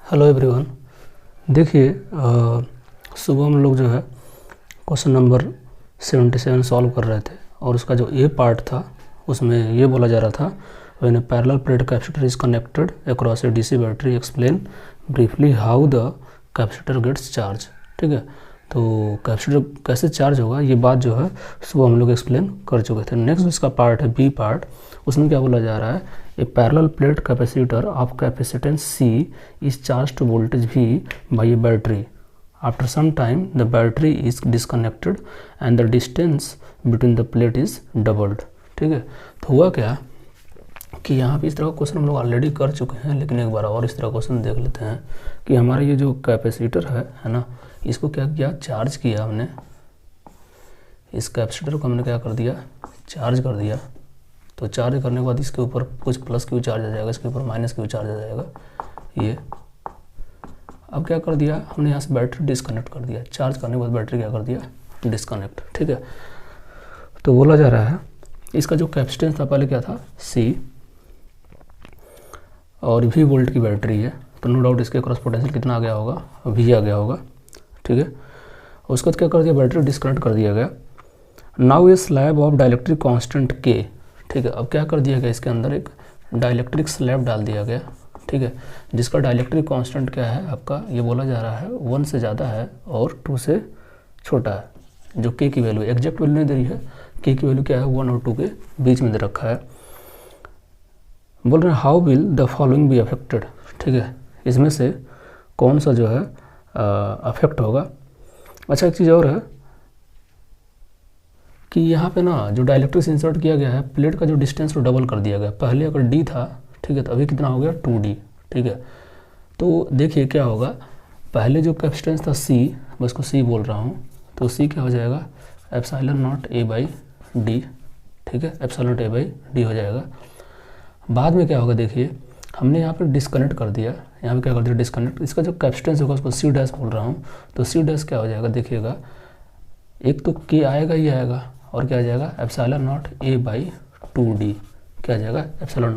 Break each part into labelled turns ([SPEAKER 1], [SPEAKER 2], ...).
[SPEAKER 1] Hello everyone. देखिए सुबह हम लोग जो है क्वेश्चन नंबर 77 सॉल्व कर रहे थे और उसका जो ए पार्ट था उसमें ये बोला जा रहा था when a parallel plate capacitor is connected across a DC battery explain briefly how the capacitor gets charge. ठीक है, तो कैपेसिटर कैसे चार्ज होगा ये बात जो है सुबह हम लोग एक्सप्लेन कर चुके थे। नेक्स्ट इसका पार्ट है बी पार्ट, उसमें क्या बोला जा रहा है a parallel plate capacitor of capacitance C is charge to voltage V by a battery after some time the battery is disconnected and the distance between the plate is doubled. ठीक है, तो हुआ क्या कि यहाँ पे इस तरह का क्वेश्चन हम लोग ऑलरेडी कर चुके हैं, लेकिन एक बार और इस तरह क्वेश्चन देख लेते हैं कि हमारा ये जो कैपेसिटर है ना, इसको क्या किया, चार्ज किया हमने। इस कैपेसिटर को हमने क्या कर दिया, चार्ज कर दिया। तो चार्ज करने के बाद इसके ऊपर कुछ प्लस क्यू चार्ज आ जाएगा, इसके ऊपर माइनस क्यू चार्ज आ जाएगा ये। अब क्या कर दिया हमने, यहाँ से बैटरी डिस्कनेक्ट कर दिया। चार्ज करने के बाद बैटरी क्या कर दिया, डिस्कनेक्ट। ठीक है, तो बोला जा रहा है इसका जो कैपेसिटेंस था पहले क्या था सी और वी वोल्ट की बैटरी है, तो नो डाउट इसके क्रॉस पोटेंशियल कितना आ गया होगा, वी आ गया होगा। ठीक है, उसके बाद क्या कर दिया, बैटरी डिस्कनेक्ट कर दिया गया। Now A slab of dielectric constant के। ठीक है, अब क्या कर दिया गया, इसके अंदर एक डाइलेक्ट्रिक स्लैब डाल दिया गया। ठीक है, जिसका डाइलेक्ट्रिक कांस्टेंट क्या है आपका, ये बोला जा रहा है 1 से ज़्यादा है और 2 से छोटा है। जो के की वैल्यू एग्जैक्ट वैल्यू नहीं दे रही है, के की वैल्यू क्या है 1 और 2 के बीच में दे रखा है। बोल रहे हैं how will the following be affected. ठीक है, इसमें से कौन सा जो है अफेक्ट होगा। अच्छा, एक चीज़ और है कि यहाँ पे ना जो डाइलेक्ट्रिक इंसर्ट किया गया है, प्लेट का जो डिस्टेंस को डबल कर दिया गया। पहले अगर डी था, ठीक है, तो अभी कितना हो गया 2d। ठीक है, तो देखिए क्या होगा, पहले जो कैपेसिटेंस था सी, मैं इसको सी बोल रहा हूँ, तो सी क्या हो जाएगा epsilon not a by D. ठीक है, epsilon not a by D हो जाएगा। बाद में क्या होगा, देखिए हमने यहाँ पर डिस्कनेक्ट कर दिया, यहाँ पे क्या कर दिया डिस्कनेक्ट। इसका जो कैपेसिटेंस होगा उसको सी डैश बोल रहा हूँ, तो सी डैश क्या हो जाएगा देखिएगा, एक तो के आएगा ही आएगा और क्या आ जाएगा epsilon not a by 2d। क्या आ जाएगा एप्सिलॉन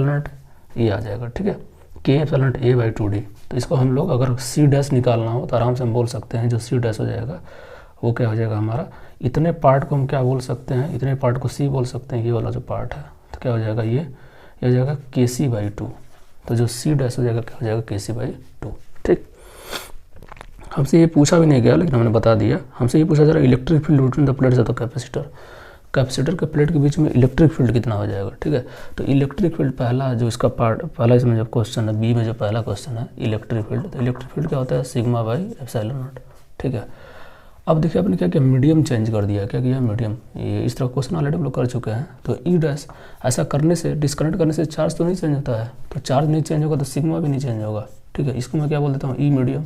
[SPEAKER 1] नॉट ए आ जाएगा। ठीक है, के epsilon not a by 2d। तो इसको हम लोग अगर सी डैश निकालना हो तो आराम से हम बोल सकते हैं, जो सी डैश हो जाएगा वो क्या हो जाएगा हमारा, इतने पार्ट को हम क्या बोल सकते हैं, इतने पार्ट को सी बोल सकते हैं, ये वाला जो पार्ट है। तो क्या हो जाएगा ये हो जाएगा के सी बाई 2। तो जो सी डैश हो जाएगा क्या हो जाएगा के सी बाई 2। ठीक, हमसे ये पूछा भी नहीं गया लेकिन हमने बता दिया। हमसे ये पूछा जा रहा है electric field between the plates of the capacitor. Capacitor के प्लेट के बीच में इलेक्ट्रिक फील्ड कितना हो जाएगा। ठीक है, तो इलेक्ट्रिक फील्ड पहला जो इसका पार्ट, पहला इसमें जो क्वेश्चन है बी में जो पहला क्वेश्चन है इलेक्ट्रिक फील्ड, तो इलेक्ट्रिक फील्ड क्या होता है सिग्मा बाई एप्सिलॉन नॉट। ठीक है, अब देखिए आपने क्या किया, मीडियम चेंज कर दिया। क्या किया, मीडियम। ये इस तरह क्वेश्चन ऑलरेडी हम लोग कर चुके हैं। तो ई डैश ऐसा करने से, डिस्कनेक्ट करने से चार्ज तो नहीं चेंज होता है, तो चार्ज नहीं चेंज होगा तो सिग्मा भी नहीं चेंज होगा। ठीक है, इसको मैं क्या बोल देता हूँ ई मीडियम।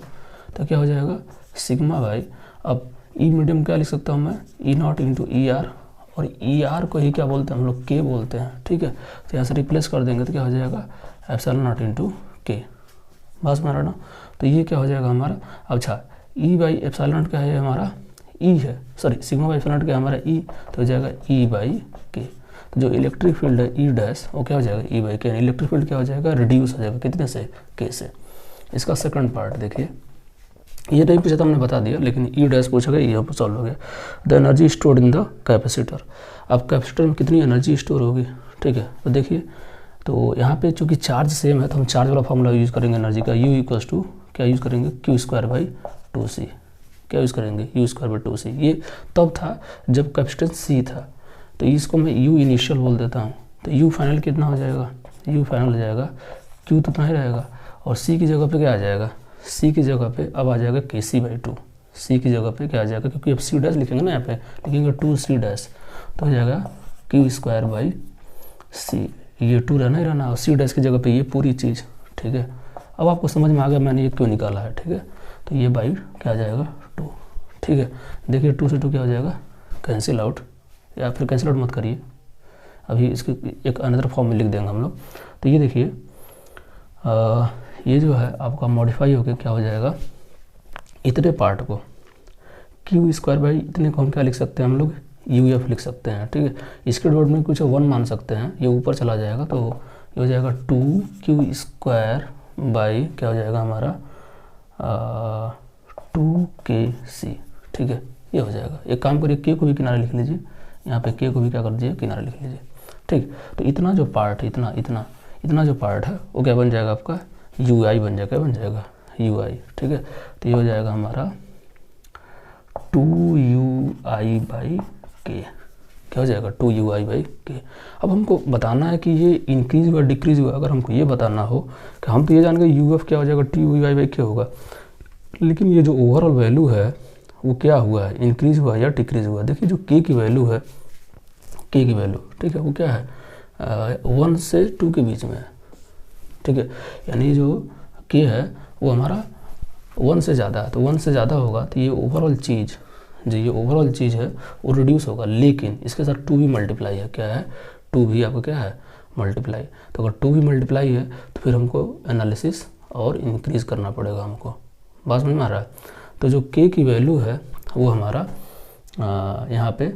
[SPEAKER 1] तो क्या हो जाएगा सिग्मा बाई, अब ई मीडियम क्या लिख सकता हूँ मैं, ई नॉट इंटू ई आर, और ई आर को ही क्या बोलते हैं हम लोग के बोलते हैं। ठीक है, तो यहाँ से रिप्लेस कर देंगे तो क्या हो जाएगा एप्सिलॉन नॉट इंटू के। बस मेरा ना, तो ये क्या हो जाएगा हमारा, अच्छा ई बाई एप्सिलॉन नॉट क्या है हमारा ई है, sorry sigma by epsilon not क्या है हमारा ई, तो हो जाएगा ई बाई के। तो जो इलेक्ट्रिक फील्ड है ई डैश वो क्या हो जाएगा ई बाई के। इलेक्ट्रिक फील्ड क्या हो जाएगा रिड्यूस हो जाएगा कितने से, के से। इसका सेकंड पार्ट देखिए, ये नहीं पूछा था हमने बता दिया, लेकिन ई डैश पूछा गया, ये सॉल्व हो गया। The energy stored in the capacitor. अब कैपेसिटर में कितनी एनर्जी स्टोर होगी। ठीक है, तो देखिए, तो यहाँ पे चूंकि चार्ज सेम है तो हम चार्ज वाला फॉर्मूला यूज़ करेंगे एनर्जी का, यू इक्वल्स टू क्या यूज़ करेंगे क्यू स्क्वायर बाई 2c। क्या यूज़ करेंगे यू स्क्वायर बाई 2c। ये तब था जब कैपेसिटेंस सी था, तो इसको मैं यू इनिशियल बोल देता हूँ। तो यू फाइनल कितना हो जाएगा, यू फाइनल हो जाएगा, क्यू तो उतना ही रहेगा, और सी की जगह पे क्या आ जाएगा, सी की जगह पे अब आ जाएगा के सी बाई 2। सी की जगह पे क्या आ जाएगा, क्योंकि अब सी डैश लिखेंगे ना, यहाँ पे लिखेंगे 2c डैश, तो हो जाएगा क्यू स्क्वायर बाई सी। ये 2 रहना ही रहना, और सी डैश की जगह पे ये पूरी चीज़। ठीक है, अब आपको समझ में आ गया मैंने ये क्यों निकाला है। ठीक है, तो ये बाई क्या आ जाएगा 2। ठीक है, देखिए 2 से 2 क्या हो जाएगा कैंसिल आउट, या फिर कैंसिल आउट मत करिए, अभी इसके एक अनदर फॉर्म में लिख देंगे हम लोग। तो ये देखिए ये जो है आपका मॉडिफाई होकर क्या हो जाएगा, इतने पार्ट को क्यू स्क्वायर बाई इतने को हम क्या लिख सकते हैं हम लोग यू एफ लिख सकते हैं। ठीक है, इसके डॉट में कुछ 1 मान सकते हैं, ये ऊपर चला जाएगा तो ये हो जाएगा 2q स्क्वायर बाई क्या हो जाएगा हमारा 2kc, ठीक है, ये हो जाएगा। एक काम करिए, के को भी किनारे लिख लीजिए, यहाँ पे के को भी क्या कर दीजिए, किनारे लिख लीजिए, ठीक। तो इतना जो पार्ट है, इतना जो पार्ट है वो क्या बन जाएगा आपका, यू आई बन जाएगा, क्या बन जाएगा, यू आई, ठीक है। तो ये हो जाएगा हमारा 2ui बाई के, क्या हो जाएगा 2ui बाई के। अब हमको बताना है कि ये इंक्रीज हुआ डिक्रीज हुआ। अगर हमको ये बताना हो कि हम तो ये जान गए यू एफ क्या हो जाएगा, TUI बाई के होगा, लेकिन ये जो ओवरऑल वैल्यू है वो क्या हुआ है, इंक्रीज हुआ या डिक्रीज हुआ। देखिए जो के की वैल्यू है, के की वैल्यू, ठीक है, वो क्या है 1 से 2 के बीच में है, ठीक है। यानी जो के है वो हमारा 1 से ज़्यादा है, तो 1 से ज़्यादा होगा तो ये ओवरऑल चीज़, जो ये ओवरऑल चीज़ है वो रिड्यूस होगा, लेकिन इसके साथ 2 भी मल्टीप्लाई है, क्या है 2 भी आपको क्या है मल्टीप्लाई। तो अगर 2 भी मल्टीप्लाई है तो फिर हमको एनालिसिस और इंक्रीज़ करना पड़ेगा हमको, बात समझ में आ रहा है। तो जो के की वैल्यू है वो हमारा यहाँ पे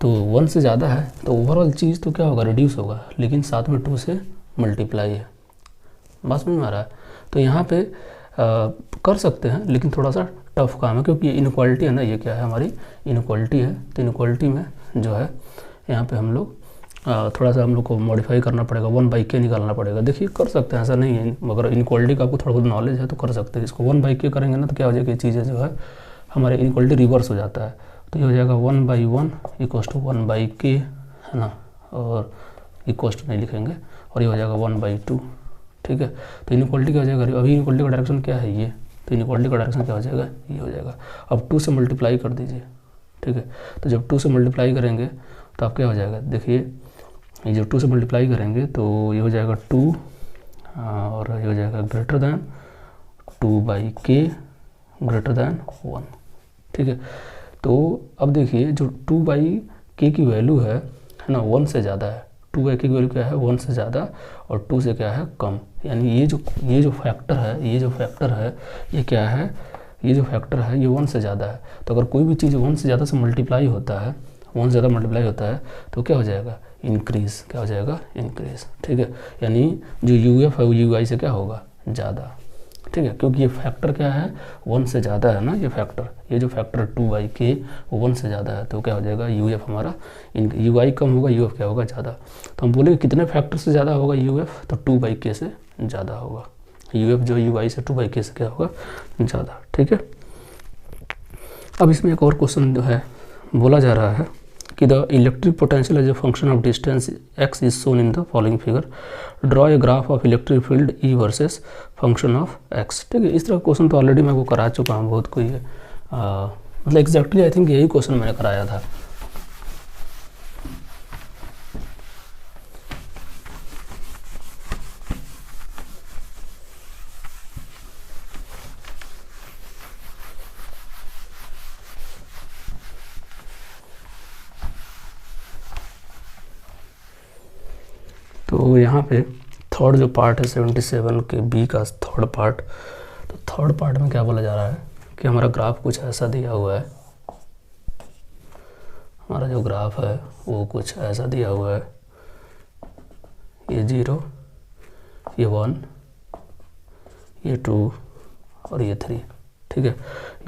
[SPEAKER 1] तो 1 से ज़्यादा है, तो ओवरऑल चीज़ तो क्या होगा रिड्यूस होगा, लेकिन साथ में 2 से मल्टीप्लाई है, बात समझ में आ रहा है। तो यहाँ पे कर सकते हैं, लेकिन थोड़ा सा टफ काम है, क्योंकि ये इनक्वालिटी है ना, ये क्या है हमारी इनक्वालिटी है। तो इनक्वालिटी में जो है यहाँ पे हम लोग थोड़ा सा हम लोग को मॉडिफाई करना पड़ेगा, 1/k निकालना पड़ेगा। देखिए कर सकते हैं, ऐसा नहीं है, मगर इनक्वालिटी का आपको थोड़ा बहुत नॉलेज है तो कर सकते हैं। इसको 1/k करेंगे ना तो क्या हो जाएगा, ये चीज़ें जो है हमारे इनक्वालिटी रिवर्स हो जाता है। तो ये हो जाएगा 1/1 इक्वल्स टू 1/k, है ना, और इक्वल्स टू नहीं लिखेंगे, और ये हो जाएगा 1/2, ठीक है। तो इनक्वालिटी क्या हो जाएगा, अभी इनक्वालिटी का डायरेक्शन क्या है ये, तो इनक्वालिटी का डायरेक्शन क्या हो जाएगा, ये हो जाएगा। अब 2 से मल्टीप्लाई कर दीजिए, ठीक है। तो जब 2 से मल्टीप्लाई करेंगे तो आप क्या हो जाएगा, देखिए ये जो 2 से मल्टीप्लाई करेंगे तो ये हो जाएगा 2 और ये हो जाएगा greater than 2/k greater than 1, ठीक है। तो अब देखिए जो 2/k की वैल्यू है ना 1 से ज़्यादा है, 2/k की वैल्यू क्या है 1 से ज़्यादा और 2 से क्या है कम, यानी ये जो फैक्टर है, ये क्या है, ये जो फैक्टर है ये 1 से ज़्यादा है। तो अगर कोई भी चीज़ 1 से ज़्यादा से मल्टीप्लाई होता है, 1 से ज़्यादा मल्टीप्लाई होता है तो क्या हो जाएगा इंक्रीज़, क्या हो जाएगा इंक्रीज़, ठीक है। यानी जो UF है वो UI से क्या होगा ज़्यादा, ठीक है, क्योंकि ये फैक्टर क्या है 1 से ज़्यादा है ना, ये फैक्टर, ये जो फैक्टर 2/k वो 1 से ज़्यादा है, तो क्या हो जाएगा UF हमारा UI कम होगा, UF क्या होगा ज़्यादा। तो हम बोलेंगे कितने फैक्टर से ज़्यादा होगा UF, तो 2/k से ज़्यादा होगा, UF जो UI से 2/k से क्या होगा ज़्यादा, ठीक है। अब इसमें एक और क्वेश्चन जो है बोला जा रहा है कि the electric potential as a function of distance x is shown in the following figure, draw a graph of electric field E versus function of x, ठीक है। इस तरह क्वेश्चन तो ऑलरेडी मैं वो करा चुका हूँ बहुत कोई है, मतलब एग्जैक्टली आई थिंक यही क्वेश्चन मैंने कराया था। तो यहाँ पे थर्ड जो पार्ट है 77 के बी का थर्ड पार्ट, तो थर्ड पार्ट में क्या बोला जा रहा है कि हमारा ग्राफ कुछ ऐसा दिया हुआ है, हमारा जो ग्राफ है वो कुछ ऐसा दिया हुआ है, ये 0, ये 1, ये 2 और ये 3, ठीक है।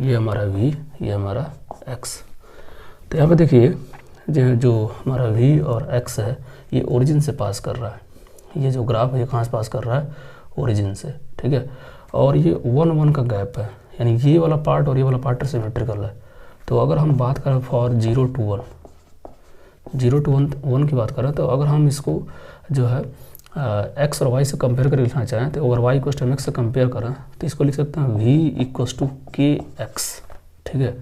[SPEAKER 1] ये हमारा v, ये हमारा x। तो यहाँ पे देखिए जो हमारा v और x है ये ओरिजिन से पास कर रहा है, ये जो ग्राफ है ये कहाँ से पास कर रहा है ओरिजिन से, ठीक है। और ये 1 1 का गैप है, यानी ये वाला पार्ट और ये वाला पार्ट सिमेट्रिकल है। तो अगर हम बात करें फॉर 0 to 1 की बात करें, तो अगर हम इसको जो है x और y से कंपेयर कर लिखना चाहें, तो अगर y = mx से कंपेयर करें तो इसको लिख सकते हैं v = kx, ठीक है,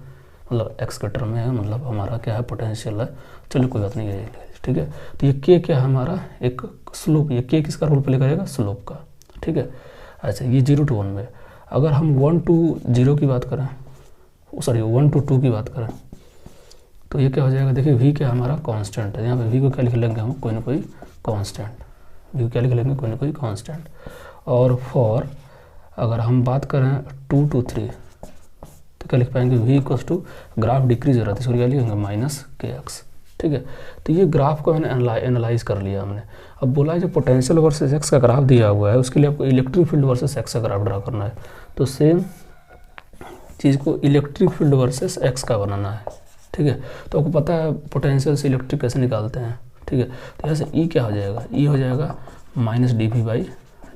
[SPEAKER 1] मतलब x के टर्म में है, मतलब हमारा क्या है पोटेंशियल है। चलो कोई बात नहीं है, ठीक है। तो ये k क्या है हमारा एक स्लोप, ये k किसका रोल प्ले करेगा स्लोप का, ठीक है। अच्छा ये 0 to 1 में अगर हम 1 to 0 की बात करें, सॉरी 1 to 2 की बात करें, तो ये क्या हो जाएगा, देखिए v क्या हमारा कांस्टेंट है, यहाँ पे v को क्या लिख लेंगे हम कोई ना कोई कांस्टेंट, v को क्या लिख लेंगे कोई ना कोई कांस्टेंट। और फॉर अगर हम बात करें 2 to 3 तो क्या लिख पाएंगे v = ग्राफ डिक्रीज हो रहा है, इसको क्या लिखेंगे -kx, ठीक है। तो ये ग्राफ को मैंने एनालाइज कर लिया हमने। अब बोला है जो पोटेंशियल वर्सेस एक्स का ग्राफ दिया हुआ है उसके लिए आपको इलेक्ट्रिक फील्ड वर्सेस एक्स का ग्राफ ड्रा करना है। तो सेम चीज़ को इलेक्ट्रिक फील्ड वर्सेस एक्स का बनाना है, ठीक है। तो आपको पता है पोटेंशियल से इलेक्ट्रिक कैसे निकालते हैं, ठीक है। तो यहाँ से ई क्या हो जाएगा, ई हो जाएगा minus d v by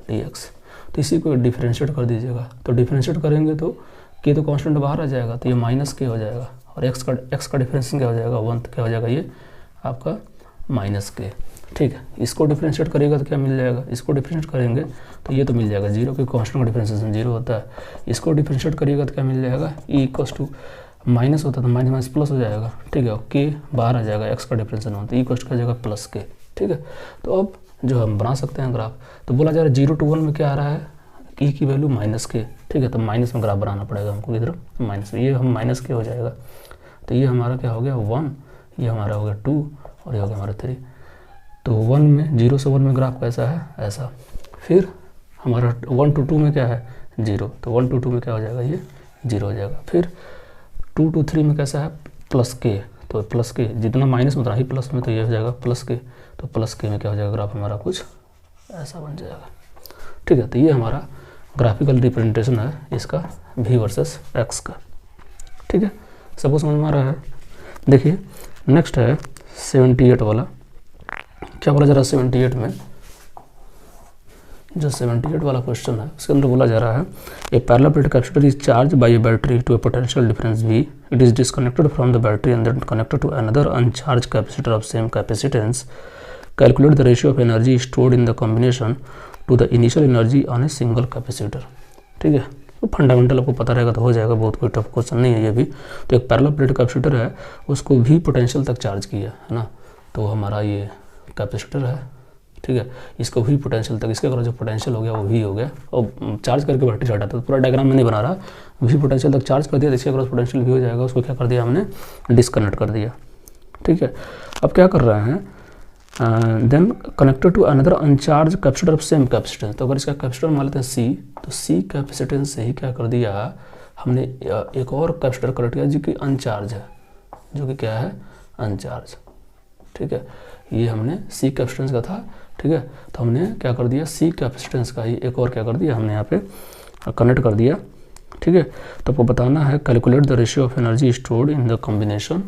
[SPEAKER 1] d x. तो इसी को डिफ्रेंशिएट कर दीजिएगा। तो डिफ्रेंशिएट करेंगे तो के तो कांस्टेंट बाहर आ जाएगा, तो ये माइनस के हो जाएगा, और एक्स का डिफरेंशिएशन क्या हो जाएगा 1, तो क्या हो जाएगा ये आपका माइनस के, ठीक है। इसको डिफरेंशिएट करेगा तो क्या मिल जाएगा, इसको डिफरेंशिएट करेंगे तो ये तो मिल जाएगा 0, क्योंकि कांस्टेंट का डिफरेंशिएशन 0 होता है। इसको डिफरेंशिएट करिएगा तो क्या मिल जाएगा, ई इक्वल्स टू माइनस होता है तो माइनस प्लस हो जाएगा, ठीक है। और के बाहर आ जाएगा, एक्स का डिफरेंशिएशन होता है, ई इक्वल्स टू आ जाएगा प्लस के, ठीक है। तो अब जो हम बना सकते हैं ग्राफ, तो बोला जा रहा है 0 to 1 में क्या आ रहा है, ई की वैल्यू माइनस के, ठीक है। तो माइनस में ग्राफ बनाना पड़ेगा हमको, इधर माइनस में, ये हम माइनस के हो जाएगा। तो ये हमारा क्या हो गया 1, ये हमारा हो गया 2 और ये हो गया हमारा 3। तो 1 में 0 से 1 में ग्राफ कैसा है, ऐसा। फिर हमारा 1 to 2 में क्या है 0, तो 1 to 2 में क्या हो जाएगा, ये 0 हो जाएगा। फिर 2 to 3 में कैसा है प्लस के, तो प्लस के जितना माइनस में उतना ही प्लस में, तो ये हो जाएगा प्लस के। तो प्लस के में क्या हो जाएगा ग्राफ हमारा कुछ ऐसा बन जाएगा, ठीक है। तो ये हमारा ग्राफिकल रिप्रेजेंटेशन है इसका v वर्सेस x का, ठीक है। सबको समझ में आ रहा है। देखिए नेक्स्ट है 78 वाला। क्या बोला जा रहा है 78 में, जो 78 वाला क्वेश्चन है उसके अंदर बोला जा रहा है a parallel plate capacitor is charge by a battery to a potential difference v, it is disconnected from the battery and then connected to another अनचार्ज capacitor of same capacitance, calculate the ratio of energy stored in the combination to the initial energy on a single capacitor, ठीक है। तो fundamental आपको पता रहेगा तो हो जाएगा, बहुत कोई टफ क्वेश्चन नहीं है ये भी। तो एक पैरेलल प्लेट कैपेसिटर है, उसको भी पोटेंशियल तक चार्ज किया है ना, तो हमारा ये कैपेसिटर है, ठीक है। इसको भी पोटेंशियल तक, इसके अगर जो पोटेंशियल हो गया वो भी हो गया, और चार्ज करके बैटरी से हटाता, तो पूरा डायग्राम में नहीं बना रहा, भी पोटेंशियल तक चार्ज कर दिया, इसके अगर पोटेंशियल भी हो जाएगा, उसको क्या कर दिया हमने डिस्कनेक्ट कर दिया, ठीक है। अब क्या कर रहे हैं, then connected to another अनचार्ज capacitor of same capacitance. तो अगर इसका कैपेसिटर मान लेते हैं सी, तो सी कैपेसिटेंस से ही क्या कर दिया हमने, एक और कैपेसिटर कनेक्ट किया जो कि अनचार्ज है, जो कि क्या है अनचार्ज, ठीक है। ये हमने सी कैपेसिटेंस का था, ठीक है। तो हमने क्या कर दिया, सी कैपेसिटेंस का ही एक और क्या कर दिया हमने यहाँ पे कनेक्ट कर दिया, ठीक है। तो आपको बताना है calculate the ratio of energy stored in the combination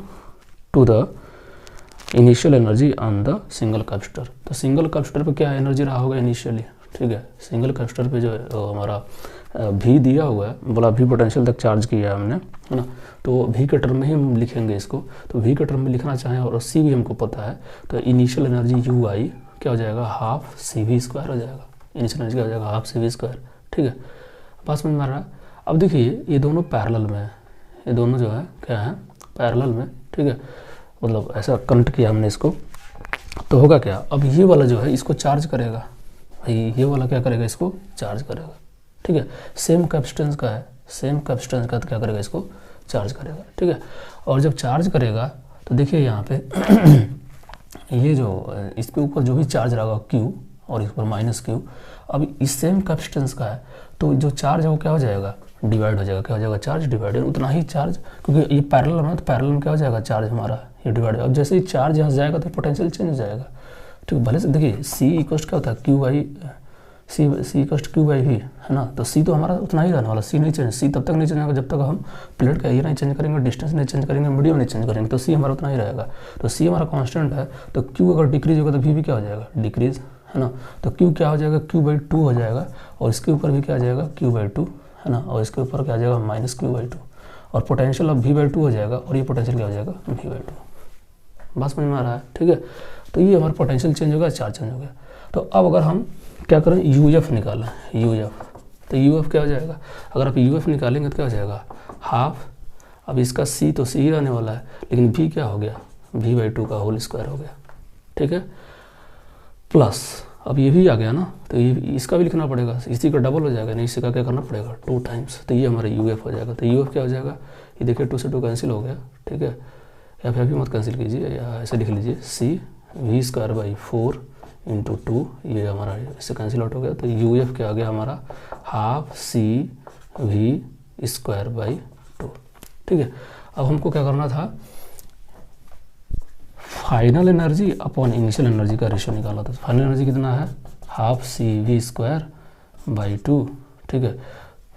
[SPEAKER 1] to the initial energy on the single capacitor. तो सिंगल कैपेसिटर पे क्या एनर्जी रहा होगा इनिशियली, ठीक है। सिंगल कैपेसिटर पे जो हमारा भी दिया हुआ है, बोला भी पोटेंशियल तक चार्ज किया है हमने, है ना। तो भी के टर्म में ही हम लिखेंगे इसको, तो भी के टर्म में लिखना चाहें और सी भी हमको पता है, तो इनिशियल एनर्जी यू आई क्या हो जाएगा हाफ सी वी स्क्वायर हो जाएगा, इनिशियल एनर्जी क्या हो जाएगा हाफ सी वी स्क्वायर, ठीक है। बात समझ में आ रहा है। अब देखिए ये दोनों पैरेलल में है, ये दोनों जो है क्या है पैरेलल में, ठीक है। मतलब ऐसा कनेक्ट किया हमने इसको, तो होगा क्या, अब ये वाला जो है इसको चार्ज करेगा, भाई ये वाला क्या करेगा इसको चार्ज करेगा, ठीक है। सेम कैपेसिटेंस का है, सेम कैपेसिटेंस का, तो क्या करेगा इसको चार्ज करेगा, ठीक है। और जब चार्ज करेगा तो देखिए यहाँ पे ये जो इसके ऊपर जो भी चार्ज रहेगा Q और इस पर माइनस Q, अब इस सेम कैपेसिटेंस का है, तो जो चार्ज है वो क्या हो जाएगा डिवाइड हो जाएगा, क्या हो जाएगा चार्ज डिवाइड, उतना ही चार्ज, क्योंकि ये पैरेलल है तो पैरेलल में क्या हो जाएगा चार्ज हमारा ये डिवाइड। अब जैसे ही चार्ज यहाँ जाएगा तो पोटेंशियल चेंज हो जाएगा, ठीक है। भले से देखिए सी इक्वस्ट क्या होता है क्यू बाई सी इक्वस्ट क्यू बाई वी, है ना। तो सी तो हमारा उतना ही रहने वाला, सी नहीं चेंज, सी तब तक नहीं चेंज होगा जब तक हम प्लेट का एरिया नहीं चेंज करेंगे, डिस्टेंस नहीं चेंज करेंगे, मीडियम नहीं चेंज करेंगे, तो सी हमारा उतना ही रहेगा। तो सी हमारा कांस्टेंट है, तो क्यू अगर डिक्रीज होगा तो वी भी क्या हो जाएगा डिक्रीज, है ना। तो क्यू क्या हो जाएगा क्यू बाई 2 हो जाएगा, और इसके ऊपर भी क्या आ जाएगा क्यू बाई 2, है ना। और इसके ऊपर क्या आ जाएगा माइनस क्यू बाई 2, और पोटेंशियल अब वी बाई 2 हो जाएगा, और ये पोटेंशियल क्या हो जाएगा वी बाई 2। बात समझ में आ रहा है, ठीक है। तो ये हमारा पोटेंशियल चेंज हो गया, चार्ज चेंज हो गया। तो अब अगर हम क्या करें यूएफ निकालें, यूएफ, तो यूएफ क्या हो जाएगा, अगर आप यूएफ निकालेंगे तो क्या हो जाएगा हाफ, अब इसका सी तो सी ही रहने वाला है, लेकिन भी क्या हो गया वी बाई 2 का होल स्क्वायर हो गया, ठीक है। प्लस अब ये भी आ गया ना, तो ये इसका भी लिखना पड़ेगा, इसी का डबल हो जाएगा, नहीं इसी का क्या करना पड़ेगा 2 टाइम्स, तो ये हमारा यूएफ हो जाएगा। तो यूएफ क्या हो जाएगा, ये देखिए 2 से 2 कैंसिल हो गया, ठीक है। या फिर भी मत कैंसिल कीजिए, या ऐसे लिख लीजिए सी वी स्क्वायर बाई 4 इंटू 2, ये हमारा इससे कैंसिल आउट हो गया। तो यू एफ क्या आ गया हमारा half C V square by 2, ठीक है। अब हमको क्या करना था final energy upon initial energy का रेशियो निकाला। तो फाइनल एनर्जी कितना है, half C V square by 2, ठीक है,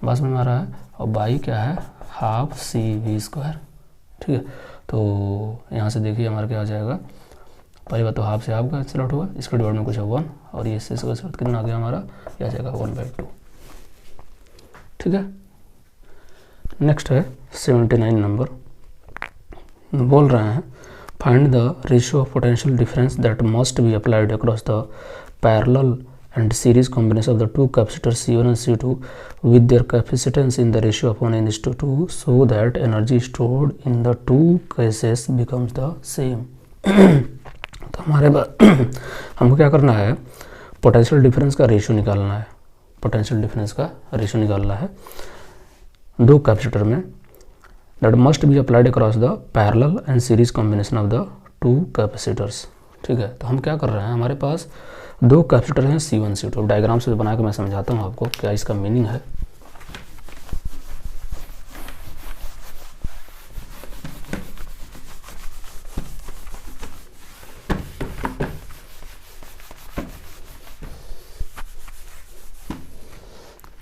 [SPEAKER 1] बस में आ रहा है, और बाई क्या है, हाफ सी वी स्क्वायर, ठीक है। तो यहाँ से देखिए हमारा क्या हो जाएगा, पहली बात तो हाफ से हाफ का कैंसिल हुआ, इसका डिवाइड में कुछ है 1, और ये इसका कितना आ गया हमारा, यह आ जाएगा 1/2, ठीक है। नेक्स्ट है 79 नंबर, बोल रहे हैं find the ratio of potential difference that must be applied across the parallel and series combination of the two capacitors C1 and C2 with their capacitance in the ratio of 1:2 so that energy stored in the two cases becomes the same। तो हमारे पास हमको क्या करना है, potential difference का ratio निकालना है, potential difference का रेशियो निकालना है दो कैपेसिटर में, that must be applied across the parallel and series combination of the two capacitors, ठीक है। तो हम क्या कर रहे हैं, हमारे पास दो कैपेसिटर हैं C1 C2, डायग्राम से बना के मैं समझाता हूँ आपको क्या इसका मीनिंग है।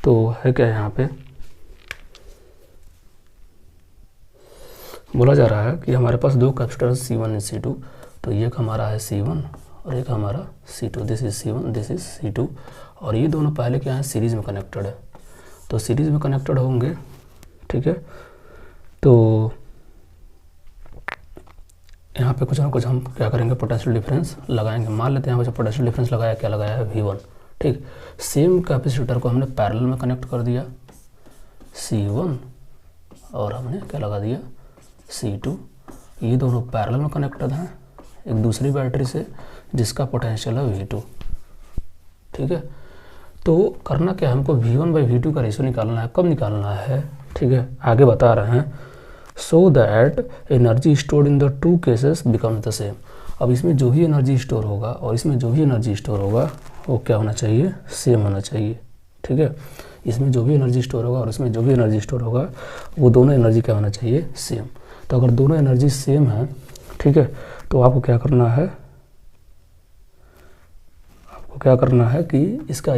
[SPEAKER 1] तो है क्या, यहाँ पे बोला जा रहा है कि हमारे पास दो कैपेसिटर C1 और C2, तो ये हमारा है C1 और एक हमारा C2, this is C1 this is C2, और ये दोनों पहले क्या है, सीरीज़ में कनेक्टेड है, तो सीरीज़ में कनेक्टेड होंगे, ठीक है। तो यहाँ पे कुछ ना कुछ हम क्या करेंगे, पोटेंशियल डिफरेंस लगाएंगे। मान लेते हैं यहाँ पे पोटेंशियल डिफरेंस लगाया, क्या लगाया है, V1, ठीक। सेम कैपेसिटर को हमने पैरेलल में कनेक्ट कर दिया C1, और हमने क्या लगा दिया C2, ये दोनों पैरेलल में कनेक्टेड हैं एक दूसरी बैटरी से जिसका पोटेंशियल है V2, ठीक है। तो करना क्या है, हमको V1/V2 का रेशियो निकालना है। कब निकालना है, ठीक है, आगे बता रहे हैं, so that energy stored in the two cases becomes the same. अब इसमें जो भी एनर्जी स्टोर होगा और इसमें जो भी एनर्जी स्टोर होगा वो क्या होना चाहिए, सेम होना चाहिए, ठीक है। इसमें जो भी एनर्जी स्टोर होगा और इसमें जो भी एनर्जी स्टोर होगा वो दोनों एनर्जी क्या होना चाहिए, सेम। तो अगर दोनों एनर्जी सेम है, ठीक है, तो आपको क्या करना है, आपको क्या करना है कि इसका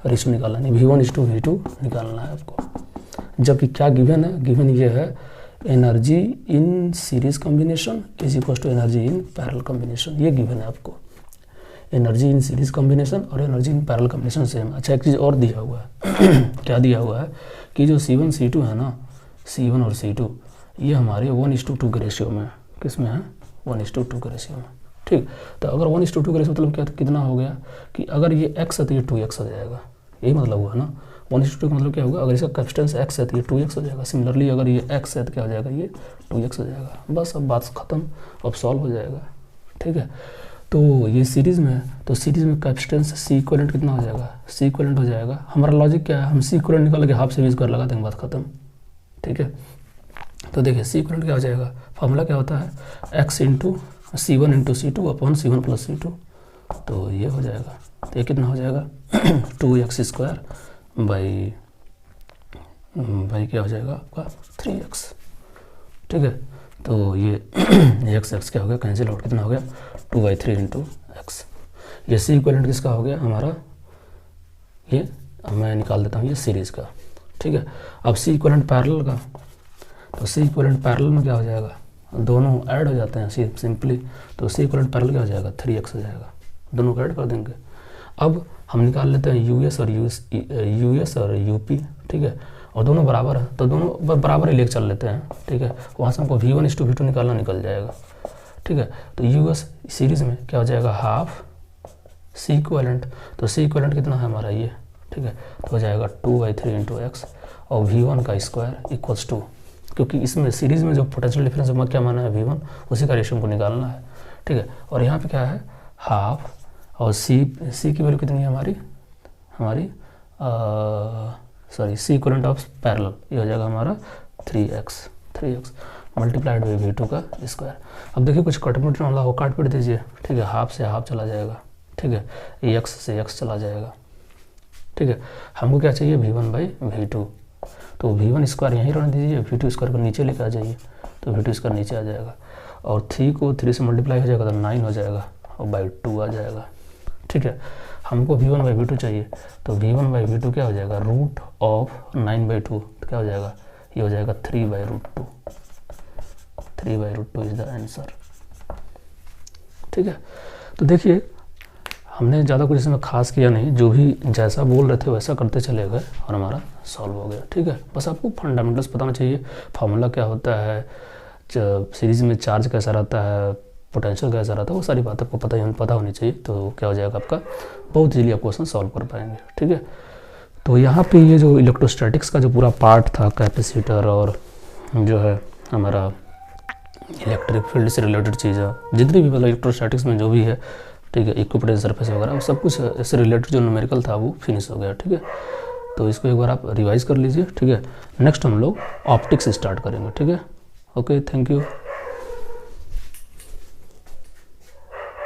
[SPEAKER 1] रेशियो निकालना है, V1:V2 निकालना है आपको। जबकि क्या गिवन है, गिवन ये है energy in series combination is equal to energy in parallel combination, ये गिवन है आपको, एनर्जी इन सीरीज कॉम्बिनेशन और energy in parallel combination same. अच्छा, एक चीज़ और दिया हुआ है क्या दिया हुआ है कि जो C1 C2 है ना, C1 और C2 ये हमारे 1:2 के रेशियो में, किस में है, 1:2 के रेशियो में, ठीक। तो अगर 1:2 के रेशियो मतलब क्या, कितना हो गया कि अगर ये x है तो ये 2x हो जाएगा, यही मतलब हुआ ना। 1:2 का मतलब क्या होगा, अगर इसका कैपेसिटेंस x है तो ये 2x हो जाएगा। सिमिलरली अगर ये x है तो क्या हो जाएगा, ये 2x हो जाएगा। बस अब बात ख़त्म, अब सॉल्व हो जाएगा, ठीक है। तो ये सीरीज़ में है, तो सीरीज़ में कैपेसिटेंस C इक्विवेलेंट कितना हो जाएगा, C इक्विवेलेंट हो जाएगा। हमारा लॉजिक क्या है, हम C इक्विवेलेंट निकाल के हाफ से वी स्क्वायर लगा देंगे, बात ख़त्म, ठीक है। तो देखिए C इक्विवेलेंट क्या हो जाएगा, फार्मूला क्या होता है, x into C1 into C2 upon C1 plus C2, तो ये हो जाएगा। तो ये कितना हो जाएगा 2x² बाई क्या हो जाएगा आपका 3x, ठीक है। तो ये x क्या हो गया, कैंसिल आउट, कितना हो गया 2/3 इंटू x। ये C इक्विवेलेंट किसका हो गया हमारा, ये अब मैं निकाल देता हूँ ये सीरीज़ का, ठीक है। अब C इक्विवेलेंट पैरेलल का, तो C इक्विवेलेंट पैरेलल में क्या हो जाएगा, दोनों ऐड हो जाते हैं सिंपली, तो C इक्विवेलेंट पैरेलल क्या हो जाएगा, 3x हो जाएगा, दोनों को ऐड कर देंगे। अब हम निकाल लेते हैं US और UP, ठीक है, और दोनों बराबर है तो दोनों बराबर ही लेके चल लेते हैं, ठीक है। वहाँ से हमको V1:V2 निकालना निकल जाएगा, ठीक है। तो US सीरीज़ में क्या हो जाएगा, हाफ C इक्विवेलेंट, तो C इक्विवेलेंट कितना है हमारा ये, ठीक है, तो हो जाएगा 2/3 इंटू x, और V1 का स्क्वायर इक्वल्स टू, क्योंकि इसमें सीरीज़ में जो पोटेंशियल डिफरेंस है क्या माना है, V1, उसी का रेशियो को निकालना है, ठीक है। और यहाँ पे क्या है, हाफ, और C की वैल्यू कितनी है हमारी C इक्विवेलेंट ऑफ पैरेलल, ये हो जाएगा हमारा 3x मल्टीप्लाइड बाई V2 का स्क्वायर। अब देखिए कुछ कटपिट वाला हो, काट पीट दीजिए, ठीक है, हाफ से हाफ चला जाएगा, ठीक है, x से x चला जाएगा, ठीक है। हमको क्या चाहिए, V1/V2, तो V1 स्क्वायर यहीं रहने दीजिए, V2 स्क्वायर को नीचे लेके आ जाइए, तो V2 स्क्वायर नीचे आ जाएगा। और 3 को 3 से मल्टीप्लाई हो जाएगा तो 9 हो जाएगा और बाई 2 आ जाएगा। ठीक है, हमको v1/v2 चाहिए, तो v1/v2 क्या हो जाएगा, रूट ऑफ 9/2, तो क्या हो जाएगा, ये हो जाएगा 3/√2। 3/√2 इज द आंसर। ठीक है, तो देखिए हमने ज़्यादा कुछ इसमें खास किया नहीं, जो भी जैसा बोल रहे थे वैसा करते चले गए और हमारा सॉल्व हो गया। ठीक है, बस आपको फंडामेंटल्स पता होना चाहिए, फार्मूला क्या होता है, सीरीज़ में चार्ज कैसा रहता है, पोटेंशियल कैसा रहता है, वो सारी बात आपको पता होनी चाहिए। तो क्या हो जाएगा आपका, बहुत ईजिली आप क्वेश्चन सॉल्व कर पाएंगे। ठीक है, तो यहाँ पे ये जो इलेक्ट्रोस्टैटिक्स का जो पूरा पार्ट था, कैपेसिटर और जो है हमारा इलेक्ट्रिक फील्ड से रिलेटेड चीज़ें, जितनी भी मतलब इलेक्ट्रोस्टैटिक्स में जो भी है, ठीक है, इक्विपोटेंशियल सरफेस वगैरह, वो सब कुछ इससे रिलेटेड जो न्यूमेरिकल था वो फिनिश हो गया। ठीक है, तो इसको एक बार आप रिवाइज कर लीजिए। ठीक है, नेक्स्ट हम लोग ऑप्टिक्स स्टार्ट करेंगे। ठीक है, ओके, थैंक यू।